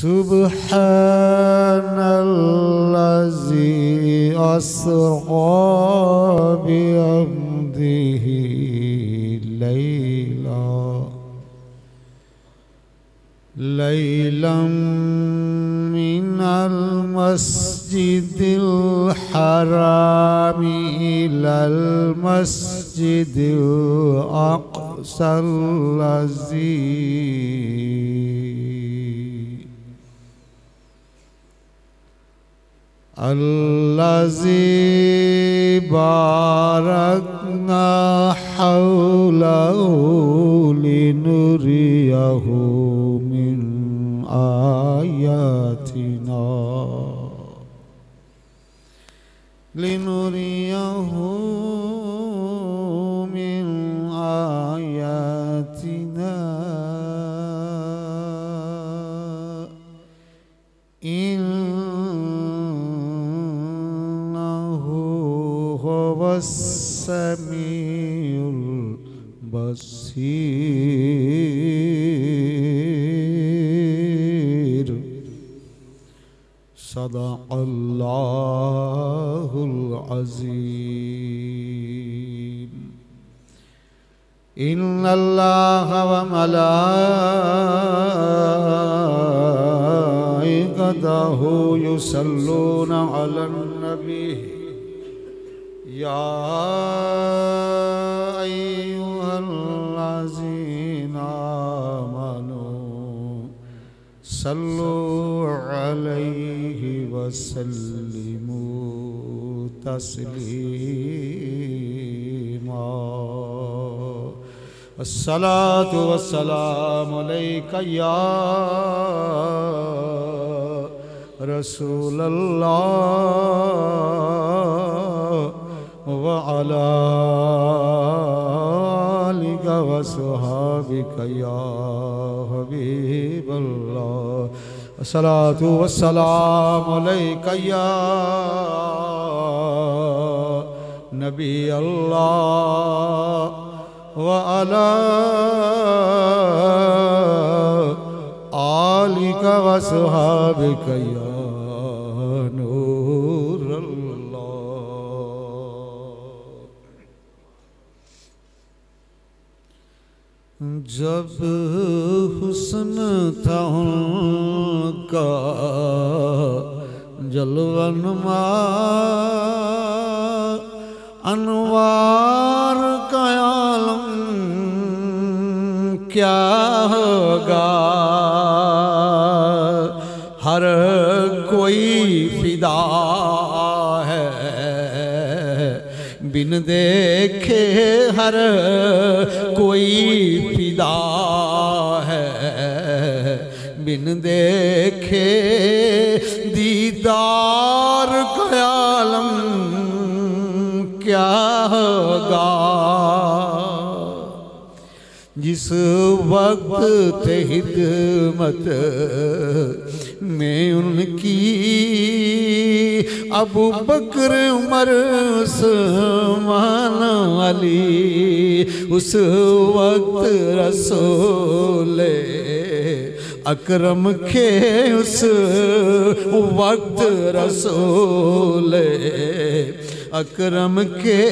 Subhanallazi asra bihamdihi laylan minal masjidil harami ilal masjidil aqsal allazi barakna hawlahu linuriyahu min ayatina min ayatina As-Sami'ul Basir. Sadaqallahul Azim. Inna Allaha wa malaikatahu yusalluna 'alan nabiy. Ya ayyuhallazina amanu sallu alaihi wa sallimu taslima. Assalatu wassalamu alayka ya Rasulallah wa ala alika wa sahabika ya Habiballah. Assalatu wassalamu alayka ya Nabi Allah wa ala alika wa sahabika ya जब हुस्न था उनका जलवनमा अनवार का आलम क्या होगा। हर कोई फिदा है बिन देखे, हर कोई फिदा है बिन देखे, दीदार का आलम क्या होगा। जिस वक्त हिदमत में उनकी अबू बकर उमर उस्मान अली, उस वक्त रसूले अकरम के, उस वक्त रसूले अकरम के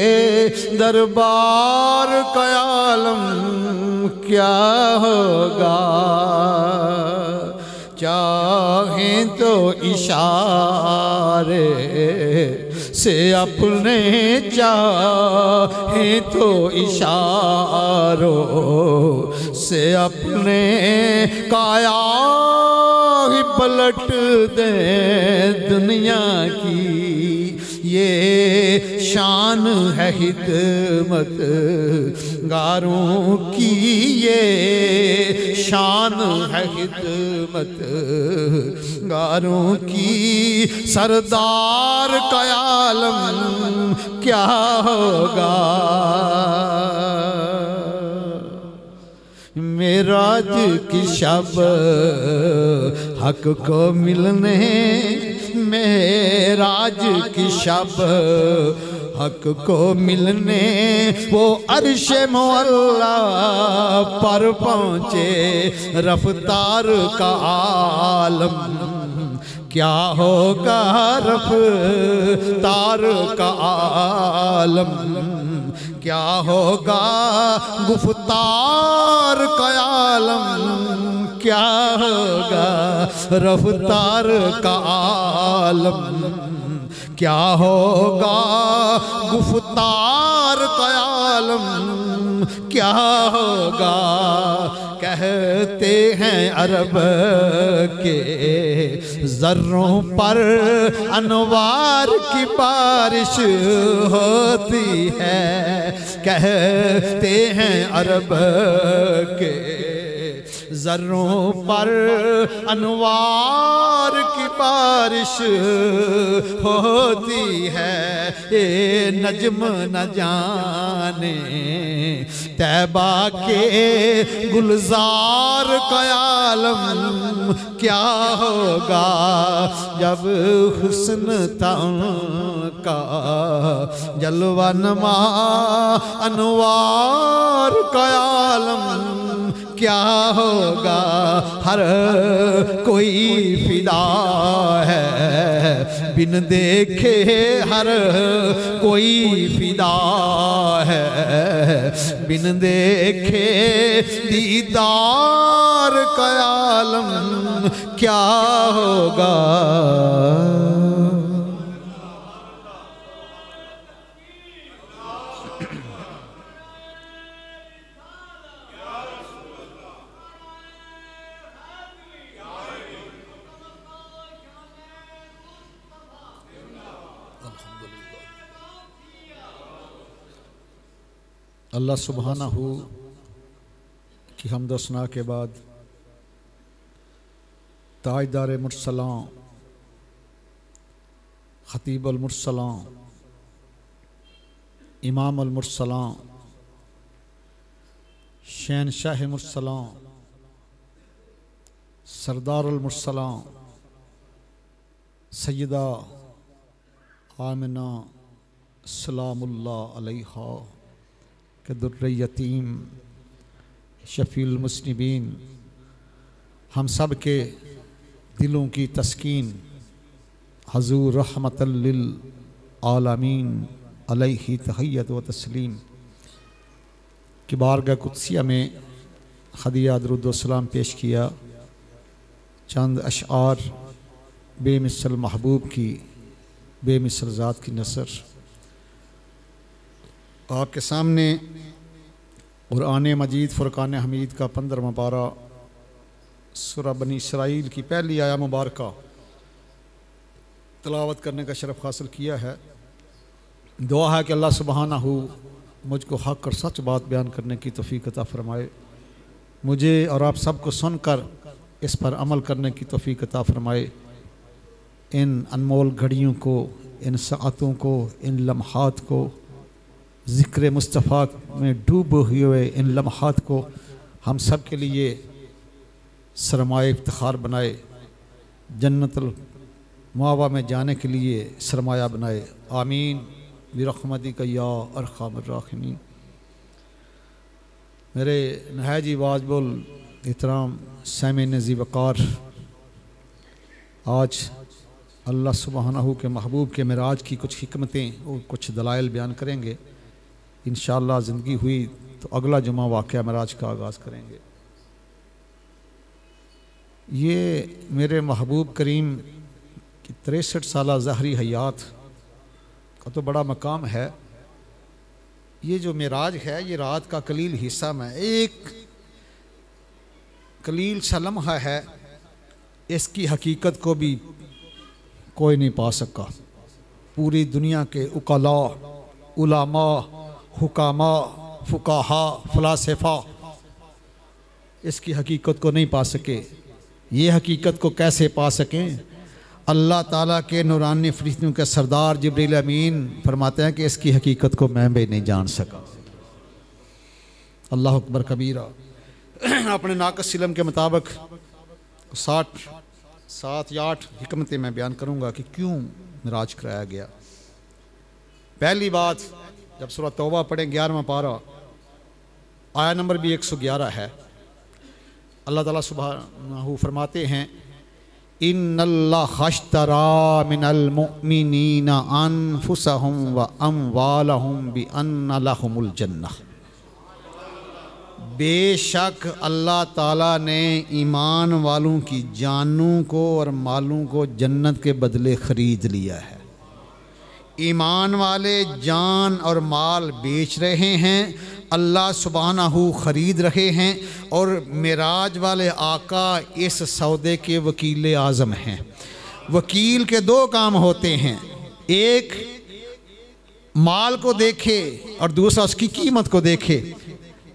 दरबार का आलम क्या होगा। चाहें तो इशारे से अपने, चाहें तो इशारों से अपने काया ही पलट दे दुनिया की। ये शान है हिदमत गारों की, ये शान है हिदमत गारों की। सरदार का आलम क्या होगा। मेराज की शब हक को मिलने, मेराज की शब हक को मिलने वो अर्श मौला पर पहुँचे रफ्तार का आलम क्या होगा रफ्तार का आलम क्या होगा गुफ्तार का आलम क्या होगा रफ्तार का आलम क्या होगा गुफ्तार का आलम क्या होगा कहते हैं अरब के ज़र्रों पर अनवार की बारिश होती है कहते हैं अरब के ज़र्रों पर अनवार की बारिश होती है ये नज्म न जाने तैबा के गुलजार का आलम क्या होगा जब हुस्न का जलवा नमा अनवार का आलम क्या होगा हर कोई फिदा है बिन देखे हर कोई फिदा है बिन देखे दीदार का आलम क्या होगा अल्लाह सुब्हानहू की हम्द व सना के बाद ताजदार मुरसलां खतीब अल मुरसलां इमाम अल मुरसलां शहनशाह मुरसलां सरदार अल मुरसलां सय्यदा आमिना सलामुल्लाह अलैहा के दुर्र यतीम शफील मुस्लिमीन हम सब के दिलों की तस्कीन हजूर रहमतल लिल आलमीन अलैहि तहियत व तस्लीम की बारगाह कुदसिया में हदिया दुरूद व सलाम पेश किया। चंद अशआर बेमिसल महबूब की बेमिसल ज़ात की नसर आपके सामने कुरान मजीद फ़ुरक़ान हमीद का 15वां पारा सूरा बनी इसराइल की पहली आया मुबारक तिलावत करने का शरफ़ हासिल किया है। दुआ है कि अल्लाह सुब्हानहू मुझको हक़ और सच बात बयान करने की तौफ़ीक़ अता फ़रमाए, मुझे और आप सबको सुनकर इस पर अमल करने की तौफ़ीक़ अता फ़रमाए। इन अनमोल घड़ियों को, इन साअतों को, इन लम्हात को, ज़िक्र मुस्तफ़ा में डूबे हुए इन लम्हात को हम सब के लिए सरमाए इफ्तिखार बनाए, जन्नतुल मावा में जाने के लिए सरमाया बनाए। आमीन बिरहमतिक या अरहमर राहिमीन। मेरे नहायत वाजिबुल एहतराम सामीन ज़ी वक़ार, आज अल्लाह सुब्हानहू के महबूब के मिराज की कुछ हिकमतें और कुछ दलाइल बयान करेंगे। इंशाअल्लाह ज़िंदगी हुई तो अगला जुमा वाक़या मिराज का आगाज़ करेंगे। ये मेरे महबूब करीम की 63 साला ज़हरी हयात का तो बड़ा मकाम है। ये जो मिराज है ये रात का कलील हिस्सा में एक कलील सा लम्हा है, इसकी हकीकत को भी कोई नहीं पा सका। पूरी दुनिया के उकला, उलामा, हुकामा, फुकाहा, फलासफा इसकी हकीकत को नहीं पा सके। ये हकीकत को कैसे पा सकें? अल्लाह ताला के नूरानी फरिश्तों के सरदार जिब्रील अमीन फरमाते हैं कि इसकी हकीकत को मैं भी नहीं जान सका। अल्लाह अकबर कबीरा। अपने नाक़स इल्म के मुताबिक 7 या 8 हिकमतें मैं बयान करूँगा कि क्यों मिराज कराया गया। पहली बात, जब सूरह तौबा पढ़ें 11वां पारा, आया नंबर भी 111 है। अल्लाह ताला सुब्हानहू फरमाते हैं, इन्नल्लाह अश्तरा मिनल मुमिनीना अनफुसहुम व अमवालहुम बिअन्ना लहुमुल जन्नह। बेशक अल्लाह ताला ने ईमान वालों की जानों को और मालों को जन्नत के बदले ख़रीद लिया है। ईमान वाले जान और माल बेच रहे हैं, अल्लाह सुब्हानहू ख़रीद रहे हैं, और मेराज वाले आका इस सौदे के वकील आज़म हैं। वकील के दो काम होते हैं, एक माल को देखे और दूसरा उसकी कीमत को देखे।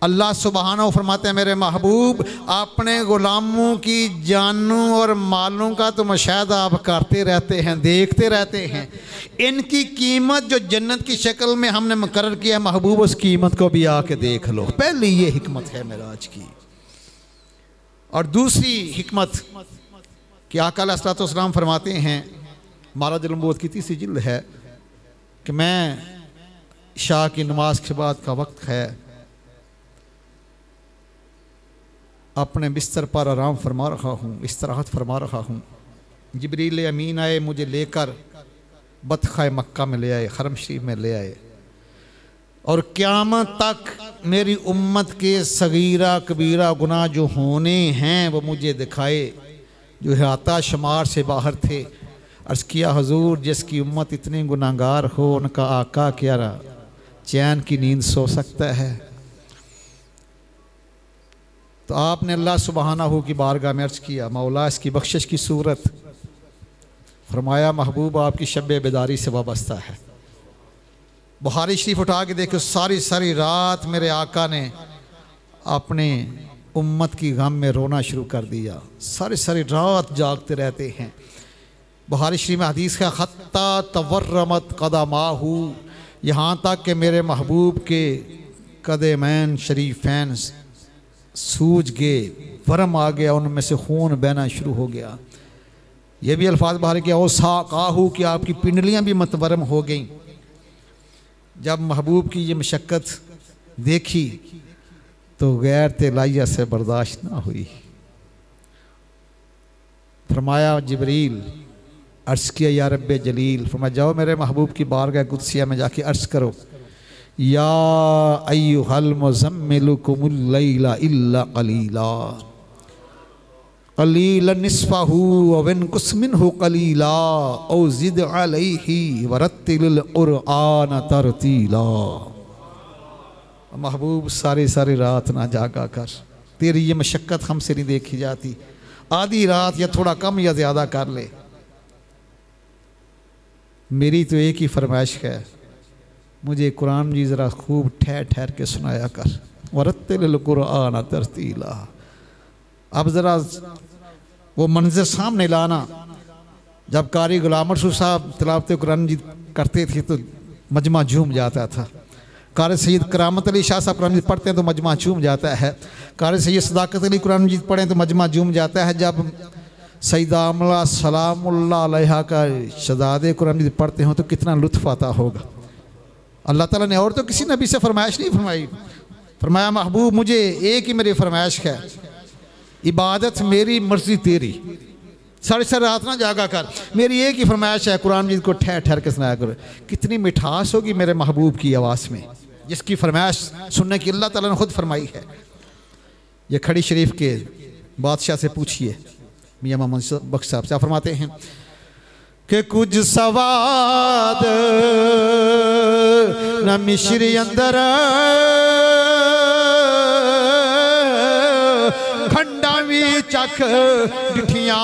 अल्लाह सुब्हानहू फरमाते हैं, मेरे महबूब अपने ग़ुलामों की जानों और मालों का तो मुशाहिदा आप करते रहते हैं, देखते रहते हैं। इनकी कीमत जो जन्नत की शक्ल में हमने मुकर्रर किया है, महबूब उस कीमत को भी आके देख लो। पहली ये हिकमत है मेराज की। और दूसरी हिकमत कि आका अलैहिस्सलाम फरमाते हैं, माराज अल-नबूवत की तीसरी जिल्द है, कि मैं शाह की नमाज के बाद का वक्त है, अपने बिस्तर पर आराम फरमा रहा हूँ, इस्तराहत फरमा रहा हूँ। जिब्रील अमीन आए, मुझे लेकर बतखा मक्का में ले आए, हरम शरीफ में ले आए, और क़यामत तक मेरी उम्मत के सगीरा कबीरा गुनाह जो होने हैं वो मुझे दिखाए, जो हाता शुमार से बाहर थे। अर्ज़ किया, हुजूर जिसकी उम्मत इतनी गुनाहगार हो, उनका आका क्या चैन की नींद सो सकता है? तो आपने अल्लाह सुब्हानहू की बारगाह में अर्ज़ किया, मौला इसकी बख्शिश की सूरत। फरमाया, महबूब आपकी शब बेदारी से वाबस्ता है। बुखारी शरीफ उठा के देखो, सारी सारी रात मेरे आका ने अपने उम्मत की गम में रोना शुरू कर दिया, सारी सारी रात जागते रहते हैं। बुखारी शरीफ में हदीस का हत्ता तवर्रमत कदमाहू, यहाँ तक कि मेरे महबूब के कदमैन शरीफैन सूज गए, वरम आ गया, उनमें से खून बहना शुरू हो गया। ये भी अल्फाज बाहर किया, ओ साकाहू, कि आपकी पिंडलियाँ भी मतवरम हो गईं। जब महबूब की ये मशक्क़त देखी तो गैर तेलाइया से बर्दाश्त ना हुई। फरमाया, जिब्रील अर्ज़ किया, या रब्बे जलील, फरमाया जाओ मेरे महबूब की बारगाह कुदसिया में जाके अर्ज़ करो, या अय्युहल मुज़म्मिलु कुमुल लैला इल्ला क़लीला क़लीलन निस्फ़हू व इनक़ुस मिन्हु क़लीला औ ज़िद अलैहि वरत्तिलिल क़ुरआन तरतीला। महबूब सारी सारी रात ना जागा कर, तेरी ये मशक्क़त हमसे नहीं देखी जाती, आधी रात या थोड़ा कम या ज़्यादा कर ले। मेरी तो एक ही फरमाइश है, मुझे कुरान जी ज़रा खूब ठहर ठहर के सुनाया कर, वरत्तिलिल क़ुरआन तरतीला। अब ज़रा वो मंजर सामने लाना, जब कारी गुलाम रसूल साहब तिलावत कुरान जी करते थे तो मजमा झूम जाता था। कारी सैयद करामत अली शाह साहब कुरान जी पढ़ते हैं तो मजमा झूम जाता है। कारी सैयद सदाकत अली कुरान जी पढ़ें तो मजमा झूम जाता है। जब सैयदा आमला सलामुल्लाह अलैहा का शहज़ादे कुरान जी पढ़ते हो तो कितना लुत्फ़ आता होगा। अल्लाह ताला ने और तो किसी नबी से फरमाइश नहीं फरमाई। फरमाया, महबूब मुझे एक ही मेरी फरमाइश है, इबादत मेरी मर्जी तेरी, सारी सारी रात ना जागा कर, मेरी एक ही फरमाइश है, कुरान मजीद को ठहर ठहर के सुनाया करो। कितनी मिठास होगी मेरे महबूब की आवाज़ में, जिसकी फरमाइश सुनने की अल्लाह ताला ने खुद फरमाई है। ये खड़ी शरीफ के बादशाह से पूछिए, मियाँ मोहम्मद बख्श साहब से, फरमाते हैं कि कुछ सवाद न मिश्री अंदर खंडा भी चख डिठिया,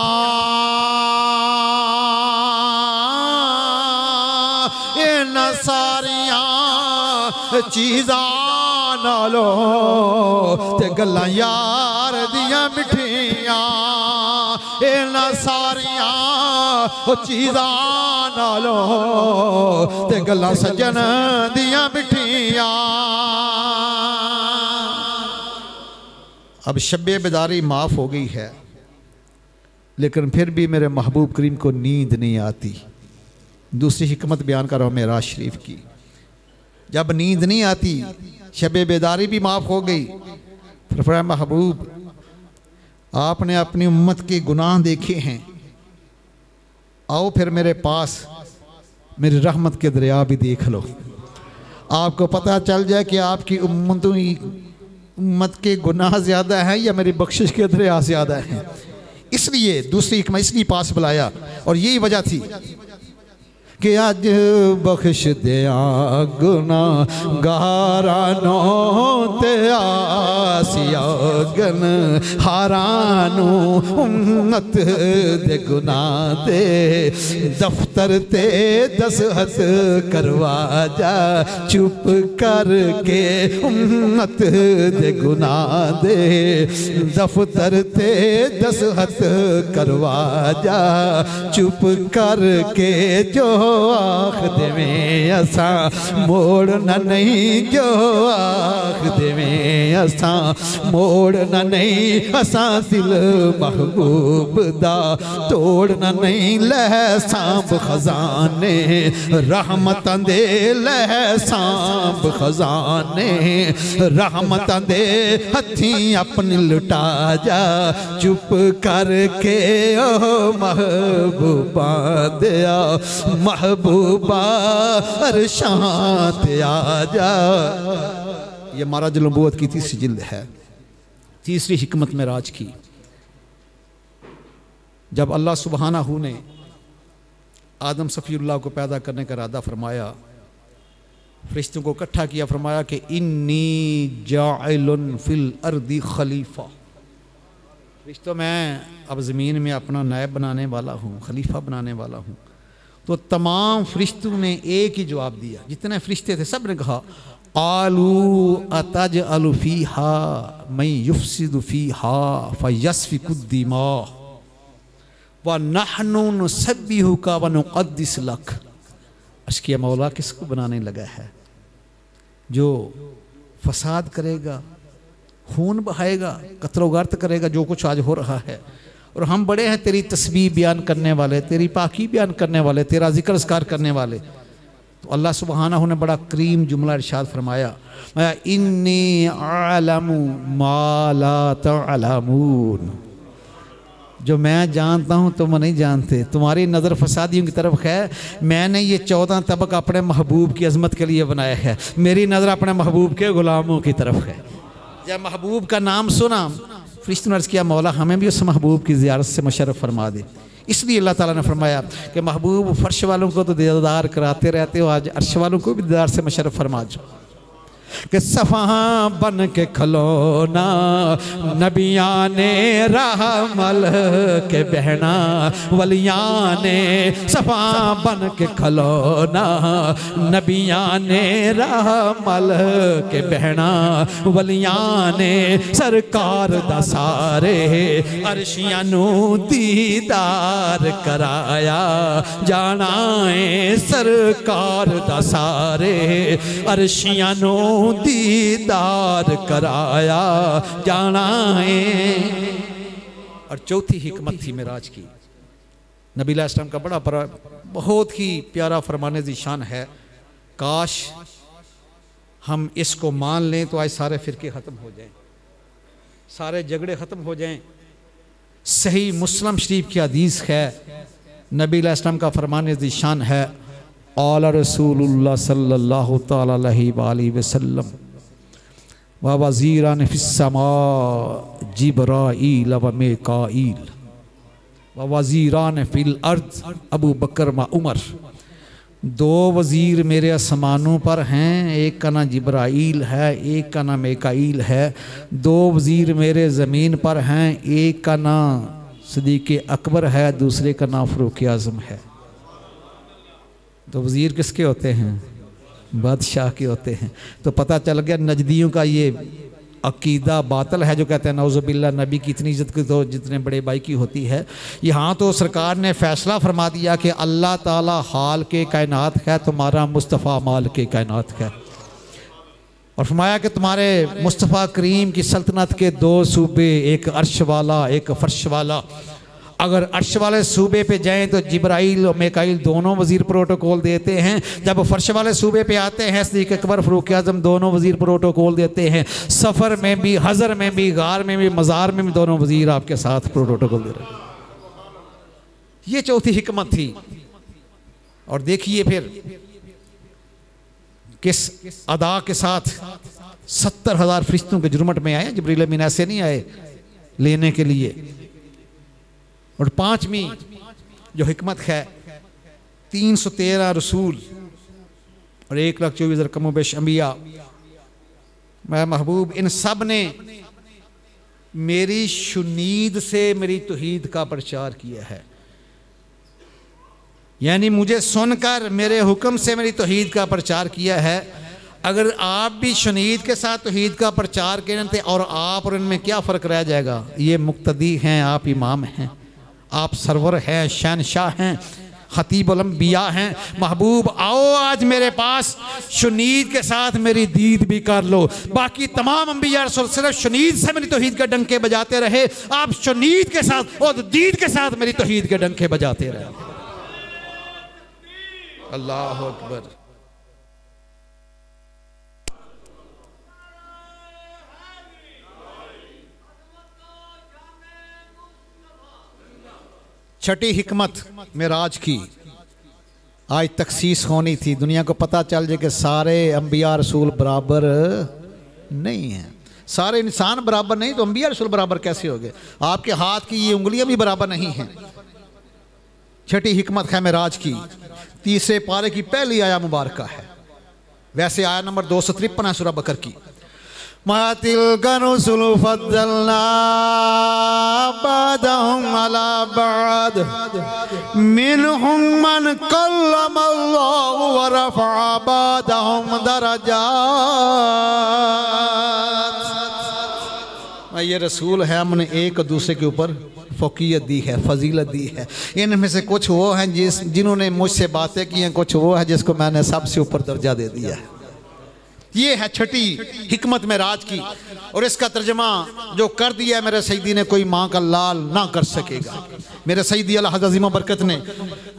इन सारिया चीज़ा नालो ते गल्लां यार दियां मिठियां, इन सारिया चीज़ा नालो ते गल्लां सज्जन दियां मिठियां। अब शब्बे बेदारी माफ़ हो गई है, लेकिन फिर भी मेरे महबूब करीम को नींद नहीं आती। दूसरी हिकमत बयान कर रहा हूँ मेराज शरीफ की। जब नींद नहीं आती, शबे बेदारी भी माफ़ हो गई। फिर फरमाया महबूब आपने अपनी उम्मत के गुनाह देखे हैं, आओ फिर मेरे पास मेरी रहमत के दरिया भी देख लो। आपको पता चल जाए कि आपकी उम्मत के गुनाह ज़्यादा हैं या मेरी बख्शिश के दरिया ज़्यादा हैं। इसलिए दूसरी हिकमत इसलिए पास बुलाया, और यही वजह थी कि अज बख्श दिया गुनाहगारानो ते आसिया गन हारानो उम्मत दे गुनाह दे दफ्तर ते दस्तखत करवा जा चुप करके उम्मत दे गुनाह दे दफ्तर ते दस्तखत करवा जा चुप करके जो आख देवें असा मोड़ना नहीं, जो आख देवें असा मोड़ना नहीं, असा दिल महबूब दा तोड़ना नहीं। लह सांभ खजाने रहमतां दे, लह सांभ खजाने रहमतां दे हथी अपनी लुटा जा चुप करके ओ महबूबा दिया महबूबा अरशात आ जा। ये माराज नबूवत की तीसरी जिल्द है। तीसरी हिकमत में राज की, जब अल्लाह सुब्हानहू ने आदम सफ़ीउल्लाह को पैदा करने का इरादा फरमाया, फरिश्तों को इकट्ठा किया, फरमाया कि इन्नी जाइलुन फिल अर्दी खलीफा। फरिश्तों मैं अब ज़मीन में अपना नायब बनाने वाला हूँ, खलीफा बनाने वाला हूँ। तो तमाम फरिश्तों ने एक ही जवाब दिया, जितने फरिश्ते थे सब ने कहा आलू अतज अलफ़ीहा मई युफ़सिदु फ़ीहा फ़यस्फ़िकुद्दिमा व नहनु नुसब्बिहुका व नुक़द्दिस लक। अर्ज़ किया मौला किसको बनाने लगा है जो फसाद करेगा, खून बहाएगा, कत्लो-गारत करेगा, जो कुछ आज हो रहा है। और हम बड़े हैं तेरी तस्बीह बयान करने वाले, तेरी पाकी बयान करने वाले, तेरा जिक्र अस्कार करने वाले। तो अल्लाह सुब्हानहू ने बड़ा करीम जुमला इरशाद फरमाया, इन्नी आलमु मा ला तअलमून। जो मैं जानता हूँ तुम नहीं जानते। तुम्हारी नज़र फसादियों की तरफ है, मैंने ये 14 तबक अपने महबूब की अजमत के लिए बनाया है। मेरी नज़र अपने महबूब के ग़ुलामों की तरफ है। जब महबूब का नाम सुना, फरिश्तों ने अर्ज़ किया मौला हमें भी उस महबूब की ज़ियारत से मुशर्रफ फरमा दे। इसलिए अल्लाह ताला ने फरमाया कि महबूब फर्श वालों को तो दीदार कराते रहते हो, आज अर्श वालों को भी दीदार से मुशर्रफ फरमा दो। कि सफ़ा बन के खलोना नबिया ने रहमल के बहना वलिया ने सफ़ा बन के खलोना नबिया ने रहमल के बहना वलिया ने सरकार दा सारे अर्शियां नू दीदार कराया जाना है। सरकार दा सारे अर्शियां नू दीदार कराया जाना है। और चौथी हिकमत थी मिराज की। नबी अलैहिस्सलाम का बड़ा बहुत ही प्यारा फरमाने दी शान है। काश हम इसको मान लें तो आज सारे फिरके ख़त्म हो जाएं, सारे झगड़े ख़त्म हो जाएं। सही मुस्लिम शरीफ की हदीस है, नबी अलैहिस्सलाम का फरमाने दी शान है, आला रसूलुल्लाह सल्लल्लाहु तआला अलैहि वसल्लम व वज़ीरान फ़िस्समा जिब्राईल व मीकाईल व वज़ीरान फ़िल अर्ज़ अबू बकर व उमर। दो वज़ीर मेरे आसमानों पर हैं, एक का नाम जिब्राईल है, एक का नाम मीकाईल है। दो वज़ीर मेरे ज़मीन पर हैं, एक का नाम सिद्दीक़ अकबर है, दूसरे का नाम फ़ारूक़ आज़म है। तो वज़ीर किसके होते हैं? बादशाह के होते हैं। तो पता चल गया नजदियों का ये अकीदा बातल है जो कहते हैं नौज़ुबिल्लाह नबी की इतनी इज्जत की तो जितने बड़े भाई की होती है। यहाँ तो सरकार ने फ़ैसला फरमा दिया कि अल्लाह ताला हाल के कायनात है, तुम्हारा मुस्तफ़ा माल के कायनात है। और फरमाया कि तुम्हारे मुस्तफ़ा करीम की सल्तनत के दो सूबे, एक अर्श वाला एक फर्श वाला। अगर अर्श वाले सूबे पे जाएं तो जिब्राइल और मिकाईल दोनों वज़ीर प्रोटोकॉल देते हैं। जब फर्श वाले सूबे पे आते हैं सिद्दीक़ अकबर फ़ारूक़ आज़म दोनों वज़ीर प्रोटोकॉल देते हैं। सफ़र में भी, हज़र में भी, गार में भी, मज़ार में भी दोनों वज़ीर आपके साथ प्रोटोकॉल दे रहे हैं। ये चौथी हिकमत थी। और देखिए फिर किस अदा के साथ 70,000 फरिश्तों के जुर्मट में आए। जिब्रील अमीन ऐसे नहीं आए लेने के लिए। और पांचवी जो हिकमत है, 313 रसूल और 1,24,000 कमोबेश अंबिया, मैं महबूब, इन सब ने मेरी शुनीद से मेरी तौहीद का प्रचार किया है। यानी मुझे सुनकर मेरे हुक्म से मेरी तौहीद का प्रचार किया है। अगर आप भी शुनीद के साथ तौहीद का प्रचार करें और आप और इनमें क्या फ़र्क रह जाएगा। ये मुक्तदी हैं, आप इमाम हैं, आप सरवर हैं, शहनशाह हैं, खतीबुल अंबिया हैं। महबूब आओ आज मेरे पास, शुनीद के साथ मेरी दीद भी कर लो। बाकी तमाम अंबिया रसूल सिर्फ शुनीद से मेरी तौहीद के डंके बजाते रहे, आप शुनीद के साथ और दीद के साथ मेरी तौहीद के डंके बजाते रहे। अल्लाह अकबर। छठी हिकमत मेराज की। आज तखसीस होनी थी, दुनिया को पता चल जाए कि सारे अंबिया रसूल बराबर नहीं हैं। सारे इंसान बराबर नहीं तो अंबिया रसूल बराबर कैसे हो गए। आपके हाथ की ये उंगलियां भी बराबर नहीं हैं। छठी हिकमत है मेराज की। तीसरे पारे की पहली आया मुबारक है। वैसे आया नंबर 253 है सूरह बकर की। मातिल करुसुल फद्दलना बादहुम अला बाद मिनहुम मन कल्लमल्लाहु व रफ़अ बादहुम दरजात। ये रसूल है, हमने एक दूसरे के ऊपर फ़ौक़ियत दी है, फजीलत दी है। इनमें से कुछ वो हैं जिन्होंने मुझसे बातें की हैं, कुछ वो है जिसको मैंने सबसे ऊपर दर्जा दे दिया है। ये है छठी हिकमत मेराज की। और इसका तर्जमा जो कर दिया है मेरे सईदी ने, कोई माँ का लाल ना कर सकेगा। मेरे सईदी अला हज़रत अज़ीम बरकत ने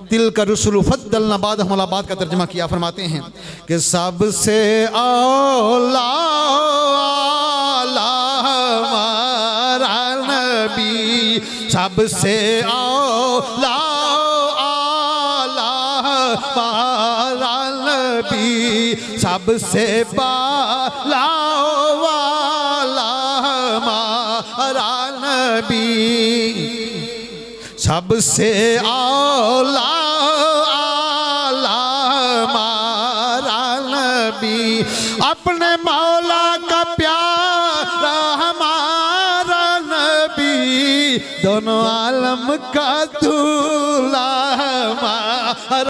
तिल का रसूल फद्दलना बादहुम अला बाद का तर्जमा किया। फरमाते हैं कि सबसे औला हमारा नबी, सबसे औला हमारा नबी, सबसे बाला वाला हमारा नबी, सबसे औला हमारा नबी, अपने मौला का प्यारा हमारा नबी, दोनों आलम का दूल्हा हमारा